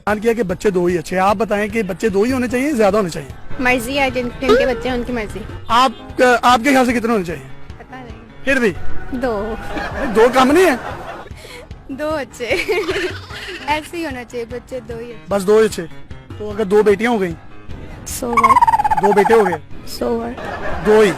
मान किया कि बच्चे दो ही अच्छे हैं, आप बताएं कि बच्चे दो ही होने चाहिए, ज्यादा होने चाहिए? मर्जी है, जिनके बच्चे हैं उनकी मर्जी। आपके ख्याल से कितने होने चाहिए? पता नहीं। फिर भी दो। दो कम नहीं है? दो अच्छे ऐसे ही होना चाहिए, बच्चे दो ही। बस दो ही अच्छे? तो अगर दो बेटियां हो गई? सोवर। दो बेटे हो गए? सोवर। दो ही?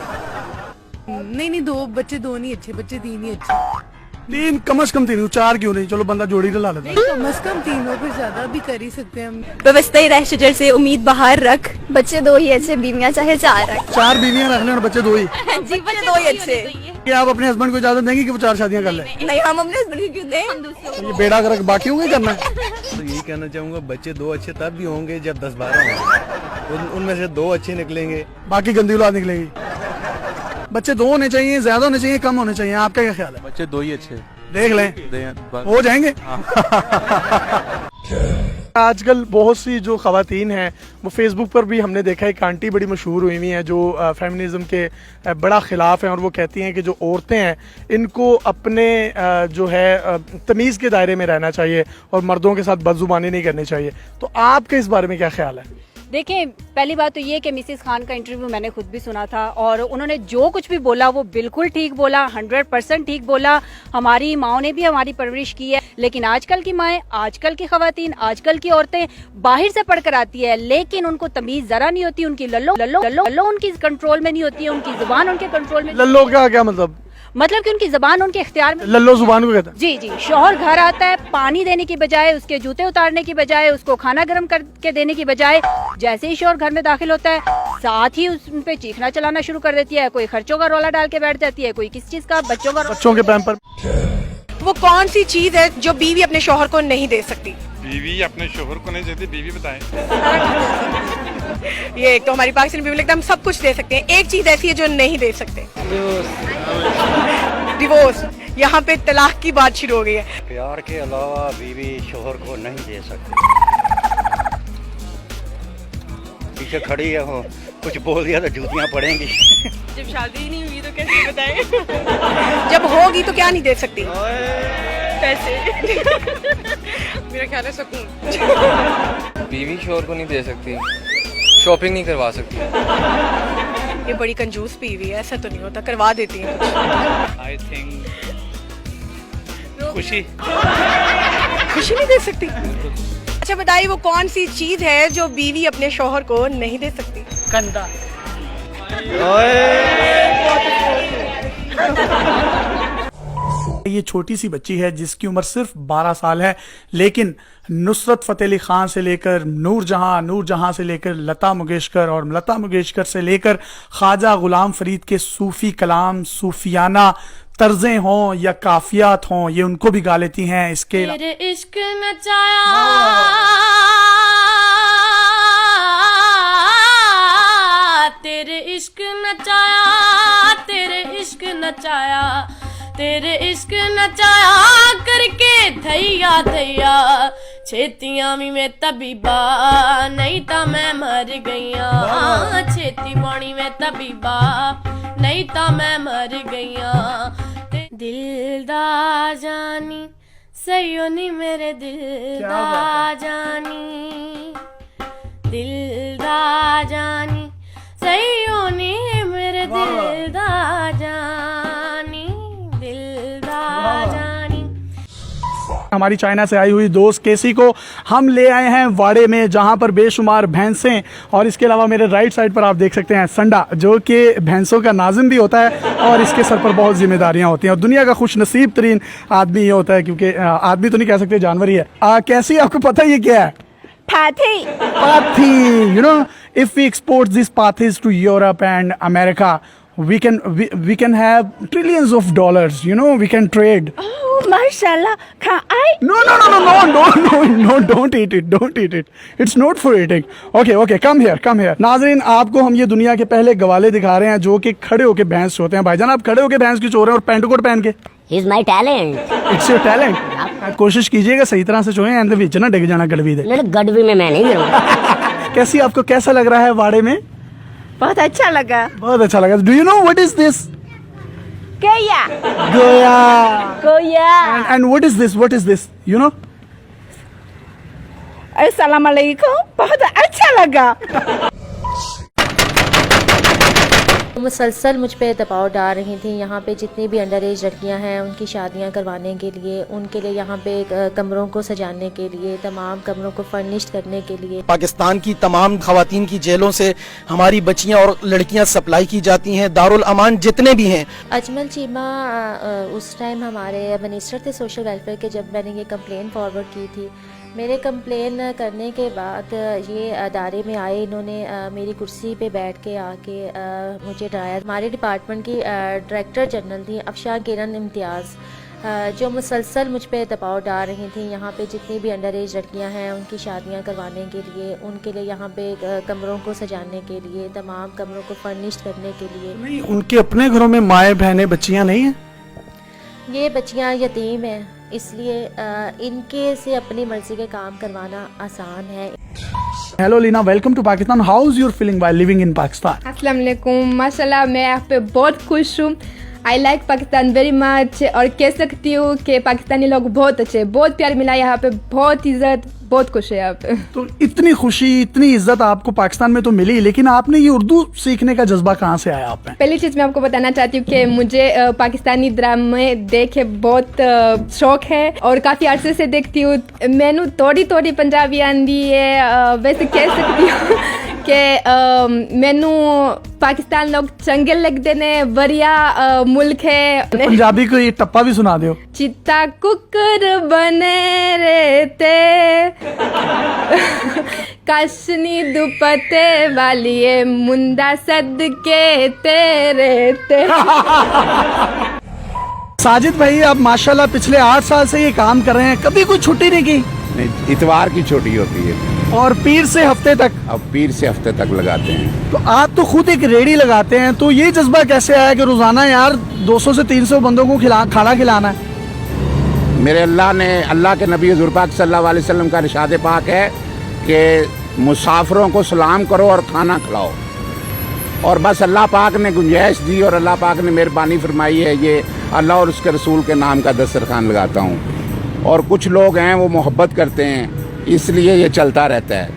नहीं, दो बच्चे दो नहीं अच्छे, बच्चे तीन ही अच्छे। तीन कम से कम, तीन, चार क्यों नहीं? चलो बंदा जोड़ी ला लेता है। नहीं, कम से कम तीनों, फिर ज्यादा भी कर ही सकते हैं हम। व्यवस्था रह शजर से उम्मीद बाहर रख। बच्चे दो ही अच्छे, बीवियां चाहे चार रख। चार बीवियां रख लें और बच्चे दो ही? जी, बच्चे दो ही अच्छे। कि आप अपने हस्बैंड को इजाजत देंगे कि वो चार शादियां कर ले? नहीं, हम अपने हस्बैंड को क्यों दें? ये बेड़ा कर बाकी होंगे करना है। तो यही कहना चाहूँगा, बच्चे दो अच्छे तब भी होंगे जब 10-12 होंगे, उनमें से दो अच्छे निकलेंगे, बाकी गंदी औलाद निकलेगी। बच्चे दो होने चाहिए, ज्यादा होने चाहिए, कम होने चाहिए? आपका क्या ख्याल है? बच्चे दो ही अच्छे देख लें हो जाएंगे। आजकल बहुत सी जो खवातीन हैं वो फेसबुक पर भी हमने देखा है, एक आंटी बड़ी मशहूर हुई हुई हैं जो फेमिनिज्म के बड़ा ख़िलाफ़ हैं, और वो कहती हैं कि जो औरतें हैं इनको अपने जो है तमीज़ के दायरे में रहना चाहिए और मर्दों के साथ बदजुबानी नहीं करनी चाहिए। तो आपके इस बारे में क्या ख्याल है? देखिए, पहली बात तो ये कि मिसिस खान का इंटरव्यू मैंने खुद भी सुना था और उन्होंने जो कुछ भी बोला वो बिल्कुल ठीक बोला, 100% ठीक बोला। हमारी माओ ने भी हमारी परवरिश की है, लेकिन आजकल की माएँ, आजकल की खवातीन, आजकल की औरतें बाहर से पढ़कर आती है लेकिन उनको तमीज़ जरा नहीं होती, उनकी लल्लो उनकी कंट्रोल में नहीं होती है, उनकी जुबान उनके कंट्रोल में। लल्लो का क्या मतलब? मतलब कि उनकी जबान उनके इख्तियार में। लल्लो जुबान को कहता है? जी, शौहर घर आता है, पानी देने की बजाय, उसके जूते उतारने की बजाय, उसको खाना गर्म करके देने की बजाय, जैसे ही शौहर घर में दाखिल होता है साथ ही उन पे चीखना चलाना शुरू कर देती है। कोई खर्चों का रौला डाल के बैठ जाती है, कोई किस चीज का, बच्चों के पैम्पर। वो कौन सी चीज है जो बीवी अपने शौहर को नहीं दे सकती? बीवी अपने शोहर को नहीं देती, बीवी बताएं। ये एक तो हमारी पाकिस्तानी बीवी लगता है हम सब कुछ दे सकते हैं, एक चीज ऐसी है जो नहीं दे सकते। डिवोर्स। यहाँ पे तलाक की बात शुरू हो गई है। प्यार के अलावा बीवी शोहर को नहीं दे सकती। पीछे खड़ी है वो, कुछ बोल दिया तो जूतियाँ पड़ेंगी। जब शादी ही नहीं हुई तो कैसे बताएं? जब होगी तो क्या नहीं दे सकती? पैसे। मेरा ख्याल है सुकून। बीवी शोहर को नहीं दे सकती, शॉपिंग नहीं करवा सकती। ये बड़ी कंजूस बीवी है, ऐसा तो नहीं होता, करवा देती है कुछ। आई थिंक खुशी नहीं दे सकती। अच्छा बताइए, वो कौन सी चीज है जो बीवी अपने शौहर को नहीं दे सकती? कंधा। ये छोटी सी बच्ची है जिसकी उम्र सिर्फ 12 साल है, लेकिन नुसरत फ़तेह अली खान से लेकर नूरजहां से लेकर लता मंगेशकर, और लता मंगेशकर से लेकर ख्वाजा गुलाम फरीद के सूफ़ी कलाम, सूफियाना तर्जें हों या काफियात हों, ये उनको भी गा लेती हैं। इसके तेरे इश्क नचाया, तेरे इश्क नचाया, तेरे इश्क नचाया, तेरे इश्क नचाया करके थैया थैया, छेतियां भी में तबीबा, नहीं ता मैं मर गईया। छेती पानी में तबीबा, नहीं ता मैं मर गईया। दिल दा जानी सही नी मेरे दिल दा जानी, दिल दा जानी सही नी मेरे दिल दा जानी, दिल दा जानी। हमारी चाइना से आई हुई दोस्त केसी को हम ले आए हैं वाड़े में, जहां पर बेशुमार भैंसें, और इसके अलावा मेरे राइट साइड पर आप देख सकते हैं संडा, जो कि भैंसों का नाज़िम भी होता है और इसके सर पर बहुत जिम्मेदारियां होती हैं। और दुनिया का खुश नसीब तरीन आदमी ये होता है, क्योंकि आदमी तो नहीं कह सकते, जानवर ही है। कैसी, आपको पता है ये क्या है? पाथी। You know, if we export this पाथीज to Europe and America, we can have trillions of dollars, you know, we can trade. Oh, mashallah. Can I? No, don't eat it. It's not for eating. Okay, come here. नाज़रीन, आपको हम ये दुनिया के पहले गवाले दिखा रहे हैं जो कि खड़े होके भैंस सोते हैं। भाईजान, आप खड़े होके भैंस क्यों सो रहे हैं और पैंट कोट पहन के? He's my talent. It's your talent. कोशिश कीजिएगा सही तरह से सोएं, एंड बीच ना डिग जाना गड़वी दे। नहीं, गड़वी में मैं नहीं गिरूंगा। कैसी, आपको कैसा लग रहा है वाड़े में? बहुत अच्छा लगा। Do you know what is this? Goya. And what is this? You know? अस्सलाम वालेकुम, बहुत अच्छा लगा। मुसलसल मुझ पे दबाव डाल रही थी। यहाँ पे जितनी भी अंडर एज लड़कियाँ हैं उनकी शादियाँ करवाने के लिए, उनके लिए यहाँ पे कमरों को सजाने के लिए, तमाम कमरों को फर्निश्ड करने के लिए। पाकिस्तान की तमाम खवातीन की जेलों से हमारी बच्चियाँ और लड़कियाँ सप्लाई की जाती हैं। दारुल अमान जितने भी हैं। अजमल चीमा उस टाइम हमारे मिनिस्टर थे सोशल वेलफेयर के, जब मैंने ये कंप्लेन फॉरवर्ड की थी। मेरे कंप्लेन करने के बाद ये अदारे में आए, इन्होंने मेरी कुर्सी पे बैठ के आके मुझे डराया। हमारे डिपार्टमेंट की डायरेक्टर जनरल थी अफशां किरण इम्तियाज़, जो मुसलसल मुझ पे दबाव डाल रही थी। यहाँ पे जितनी भी अंडर एज लड़कियाँ हैं उनकी शादियाँ करवाने के लिए, उनके लिए यहाँ पे कमरों को सजाने के लिए, तमाम कमरों को फर्निश्ड करने के लिए। नहीं, उनके अपने घरों में माएँ बहनें बच्चियाँ नहीं हैं? ये बच्चियाँ यतीम हैं, इसलिए इनके से अपनी मर्जी के काम करवाना आसान है। Hello Lina, welcome to Pakistan. How is your feeling while living in Pakistan? अस्सलाम वालेकुम, माशाल्लाह मैं यहाँ पे बहुत खुश हूँ। I like Pakistan very much, और कह सकती हूँ कि पाकिस्तानी लोग बहुत अच्छे, बहुत प्यार मिला यहाँ पे, बहुत इज्जत, बहुत खुश है यहाँ पे। तो इतनी खुशी, इतनी इज्जत आपको पाकिस्तान में तो मिली, लेकिन आपने ये उर्दू सीखने का जज्बा कहाँ से आया आप में? पहली चीज मैं आपको बताना चाहती हूँ कि मुझे पाकिस्तानी ड्रामे देखे बहुत शौक है और काफी अरसे से देखती हूँ। मैनू थोड़ी थोड़ी पंजाबी आंदी है, वैसे कह सकती हूँ कि मैनू पाकिस्तान लोग चंगे लगते ने, बढ़िया मुल्क है। पंजाबी को ये टप्पा भी सुना दो। चित्ता कुकर बने रहते कशनी दुपट्टे वालिए मुंडा सदके तेरे ते। साजिद भाई, आप माशाल्लाह पिछले 8 साल से ये काम कर रहे हैं, कभी कोई छुट्टी नहीं की? इतवार की छुट्टी होती है और पीर से हफ्ते तक? अब पीर से हफ्ते तक लगाते हैं। तो आप तो खुद एक रेडी लगाते हैं, तो ये जज्बा कैसे आया कि रोजाना यार 200 से 300 बंदों को खाना खिलाना है? मेरे अल्लाह के नबी हुज़ूर पाक सल्लल्लाहु अलैहि वसल्लम का इरशाद पाक है कि मुसाफिरों को सलाम करो और खाना खिलाओ। और बस अल्लाह पाक ने गुंजाइश दी और अल्लाह पाक ने मेहरबानी फरमाई है, ये अल्लाह और उसके रसूल के नाम का दस्तरखान लगाता हूँ। और कुछ लोग हैं वो मोहब्बत करते हैं, इसलिए ये चलता रहता है।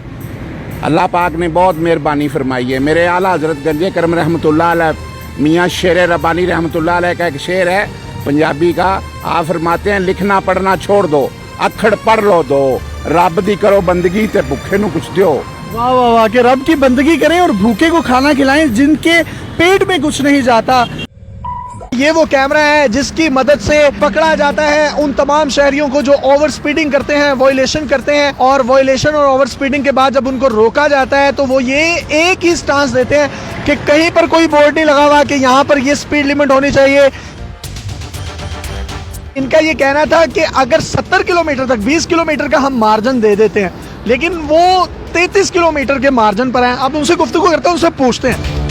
अल्लाह पाक ने बहुत मेहरबानी फरमाई है। मेरे आला हज़रत गंजे करम रहमतुल्लाह अलैह, मियाँ शेर रब्बानी रहमतुल्लाह अलैह का एक शेर है पंजाबी का। आप फरमाते हैं, लिखना पढ़ना छोड़ दो, अखड़ पढ़ लो दो, रब दी करो बंदगी ते भुखे नू कुछ दो। वाह वाह वाह, कि रब की बंदगी करें और भूखे को खाना खिलाएं जिनके पेट में कुछ नहीं जाता। ये वो कैमरा है जिसकी मदद से पकड़ा जाता है उन तमाम शहरियों को जो ओवर स्पीडिंग करते हैं, वॉयलेशन करते हैं। और वॉयलेशन और ओवर स्पीडिंग के बाद जब उनको रोका जाता है तो वो ये एक ही स्टांस देते हैं कि कहीं पर कोई बोर्ड नहीं लगा हुआ कि यहाँ पर ये स्पीड लिमिट होनी चाहिए। इनका ये कहना था कि अगर 70 किलोमीटर तक 20 किलोमीटर का हम मार्जिन दे देते हैं, लेकिन वो 33 किलोमीटर के मार्जिन पर हैं। अब उनसे गुफ्तगू करते हैं, उनसे पूछते हैं।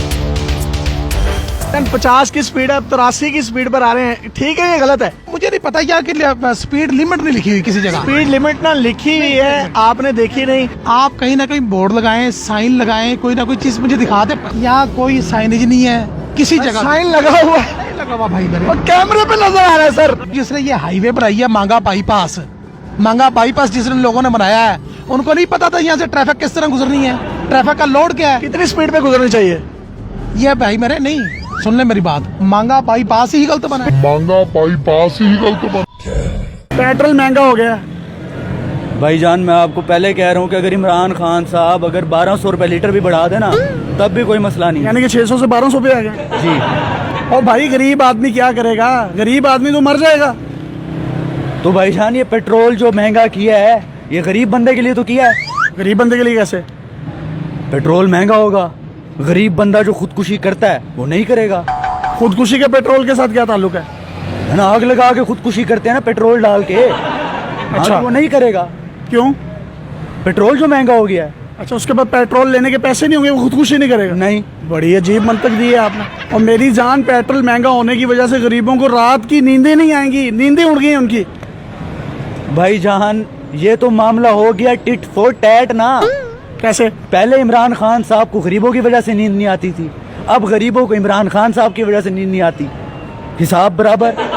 50 की स्पीड है, 83 की स्पीड पर आ रहे हैं, ठीक है ये गलत है? मुझे नहीं पता क्या कि स्पीड लिमिट नहीं लिखी हुई किसी जगह। स्पीड लिमिट ना लिखी हुई है, आपने देखी नहीं? आप कहीं ना कहीं बोर्ड लगाएं, साइन लगाएं, कोई ना कोई चीज मुझे दिखा दे। यहाँ कोई साइनेज नहीं है किसी जगह। साइन लगा हुआ है, लगा हुआ भाई मेरे, और कैमरे पे नजर आ रहा है सर। जिसने ये हाईवे पर आई है मांगा बाईपास जिसने लोगों ने बनाया है, उनको नहीं पता था यहाँ से ट्रैफिक किस तरह गुजरनी है, ट्रैफिक का लोड क्या है, कितनी स्पीड पे गुजरनी चाहिए। ये भाई मेरे नहीं सुन ले मेरी बात, मांगा बाईपास ही गलत बना है। पेट्रोल महंगा हो गया भाईजान। मैं आपको पहले कह रहा हूँ कि अगर इमरान खान साहब अगर 1200 रुपए लीटर भी बढ़ा देना तब भी कोई मसला नहीं, यानी कि 600 से 1200 पे आ गया जी। और भाई गरीब आदमी क्या करेगा, गरीब आदमी तो मर जाएगा। तो भाईजान ये पेट्रोल जो महंगा किया है ये गरीब बंदे के लिए तो किया है। गरीब बंदे के लिए कैसे? पेट्रोल महंगा होगा, गरीब बंदा जो खुदकुशी करता है वो नहीं करेगा। खुदकुशी के पेट्रोल के साथ क्या ताल्लुक है? ना आग लगा के खुदकुशी करते हैं ना पेट्रोल डाल के। अच्छा, वो नहीं करेगा। क्यों? पेट्रोल जो महंगा हो गया है। अच्छा, उसके बाद पेट्रोल लेने के पैसे नहीं होंगे, वो खुदकुशी नहीं करेगा? नहीं। बड़ी अजीब मंतक दी है आपने। और मेरी जान, पेट्रोल महंगा होने की वजह से गरीबों को रात की नींदें नहीं आएंगी, नींदें उड़ गई उनकी। भाईजान ये तो मामला हो गया टिट फॉर टैट ना। कैसे? पहले इमरान खान साहब को गरीबों की वजह से नींद नहीं आती थी, अब गरीबों को इमरान खान साहब की वजह से नींद नहीं आती। हिसाब बराबर।